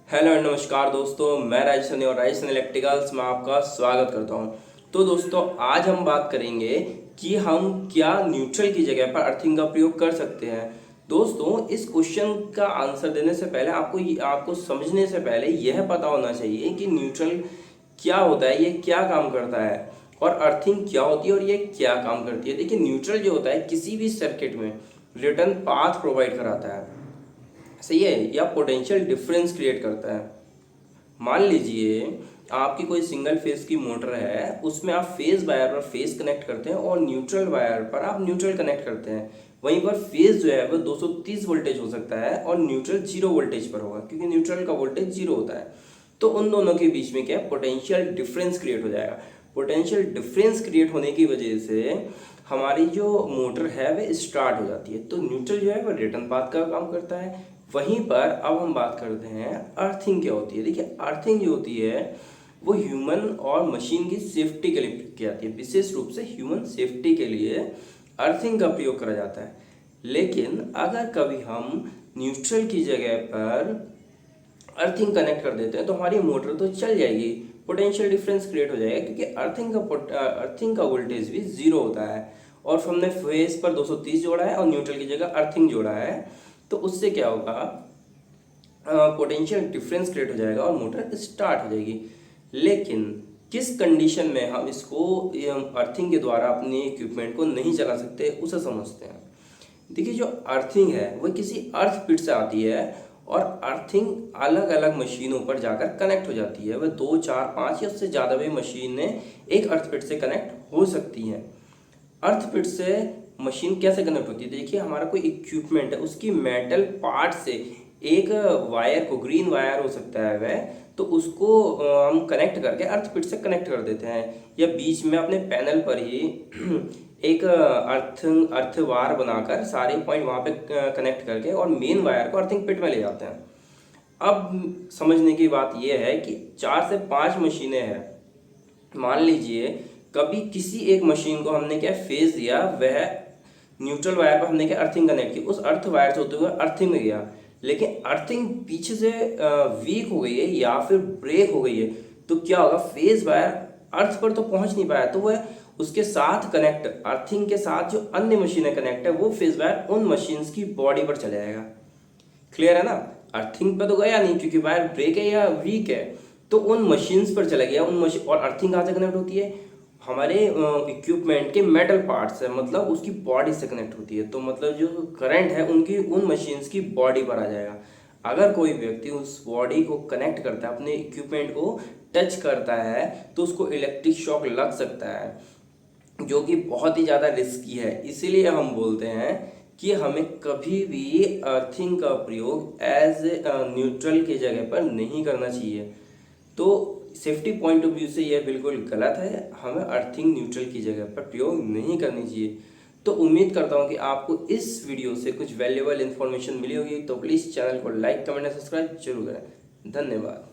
Hello and नमस्कार दोस्तों, मैं राजस्थानी और राजस्थान इलेक्ट्रिकल्स में आपका स्वागत करता हूं। तो दोस्तों, आज हम बात करेंगे कि हम क्या न्यूट्रल की जगह पर अर्थिंग का प्रयोग कर सकते हैं। दोस्तों, इस क्वेश्चन का आंसर देने से पहले आपको समझने से पहले यह पता होना चाहिए कि न्यूट्रल क्या होता है, ये क्या काम करता है, और अर्थिंग क्या होती है और ये क्या काम करती है। देखिए, न्यूट्रल जो होता है किसी भी सर्किट में रिटर्न पाथ प्रोवाइड कराता है, सही है, या पोटेंशियल डिफरेंस क्रिएट करता है। मान लीजिए आपकी कोई सिंगल फेज की मोटर है, उसमें आप फेज वायर पर फेज कनेक्ट करते हैं और न्यूट्रल वायर पर आप न्यूट्रल कनेक्ट करते हैं। वहीं पर फेज जो है वो 230 वोल्टेज हो सकता है और न्यूट्रल 0 वोल्टेज पर होगा, क्योंकि न्यूट्रल का वोल्टेज 0 होता है। तो उन दोनों के बीच में क्या है, पोटेंशियल डिफरेंस क्रिएट हो जाएगा। पोटेंशियल डिफरेंस क्रिएट होने की वजह से हमारी जो मोटर है वह स्टार्ट हो जाती है। तो न्यूट्रल जो है वह रिटर्न पाथ का काम करता है। वहीं पर अब हम बात करते हैं अर्थिंग क्या होती है। देखिए, अर्थिंग जो होती है वो ह्यूमन और मशीन की सेफ्टी के लिए की जाती है। विशेष रूप से ह्यूमन सेफ्टी के लिए अर्थिंग का प्रयोग करा जाता है। लेकिन अगर कभी हम न्यूट्रल की जगह पर अर्थिंग कनेक्ट कर देते हैं तो हमारी मोटर तो चल जाएगी, पोटेंशियल डिफरेंस क्रिएट हो जाएगा, क्योंकि अर्थिंग का वोल्टेज भी 0 होता है। और हमने फेस पर 230 जोड़ा है और न्यूट्रल की जगह अर्थिंग जोड़ा है, तो उससे क्या होगा, पोटेंशियल डिफरेंस क्रिएट हो जाएगा और मोटर स्टार्ट हो जाएगी। लेकिन किस कंडीशन में हम इसको अर्थिंग के द्वारा अपने इक्विपमेंट को नहीं चला सकते, उसे समझते हैं। देखिए, जो अर्थिंग है वो किसी अर्थ पिट से आती है और अर्थिंग अलग अलग मशीनों पर जाकर कनेक्ट हो जाती है। वह 2, 4, 5 या उससे ज़्यादा भी मशीनें एक अर्थ पिट से कनेक्ट हो सकती हैं। अर्थ पिट से मशीन कैसे कनेक्ट होती है, देखिए, हमारा कोई इक्विपमेंट है, उसकी मेटल पार्ट से एक वायर को, ग्रीन वायर हो सकता है वह, तो उसको हम कनेक्ट करके अर्थ पिट से कनेक्ट कर देते हैं, या बीच में अपने पैनल पर ही एक अर्थ वार बनाकर सारे पॉइंट वहाँ पे कनेक्ट करके और मेन वायर को अर्थिंग पिट में ले जाते हैं। अब समझने की बात यह है कि 4 से 5 मशीनें हैं। मान लीजिए कभी किसी एक मशीन को हमने क्या फेज दिया, वह न्यूट्रल वायर पर हमने क्या अर्थिंग कनेक्ट की, उस अर्थ वायर से होते हुए अर्थिंग में गया, लेकिन अर्थिंग पीछे से वीक हो गई है या फिर ब्रेक हो गई है, तो क्या होगा, फेज वायर अर्थ पर तो पहुंच नहीं पाया, तो वह उसके साथ कनेक्ट, अर्थिंग के साथ जो अन्य मशीनें कनेक्ट है, वो फेज वायर उन मशीन्स की बॉडी पर चले जाएगा। क्लियर है ना। अर्थिंग पे तो गया नहीं, क्योंकि वायर ब्रेक है या वीक है, तो उन मशीन्स पर चला गया। उन मशीन, और अर्थिंग कहाँ से कनेक्ट होती है, हमारे इक्विपमेंट के मेटल पार्ट्स है, मतलब उसकी बॉडी से कनेक्ट होती है। तो मतलब जो करंट है उनकी उन मशीन्स की बॉडी पर आ जाएगा। अगर कोई व्यक्ति उस बॉडी को कनेक्ट करता है, अपने इक्विपमेंट को टच करता है, तो उसको इलेक्ट्रिक शॉक लग सकता है, जो कि बहुत ही ज़्यादा रिस्की है। इसीलिए हम बोलते हैं कि हमें कभी भी अर्थिंग का प्रयोग एज न्यूट्रल के जगह पर नहीं करना चाहिए। तो सेफ्टी पॉइंट ऑफ व्यू से यह बिल्कुल गलत है, हमें अर्थिंग न्यूट्रल की जगह पर प्रयोग नहीं करनी चाहिए। तो उम्मीद करता हूँ कि आपको इस वीडियो से कुछ वैल्यूएबल इन्फॉर्मेशन मिली होगी। तो प्लीज़ चैनल को लाइक, कमेंट और सब्सक्राइब जरूर करें। धन्यवाद।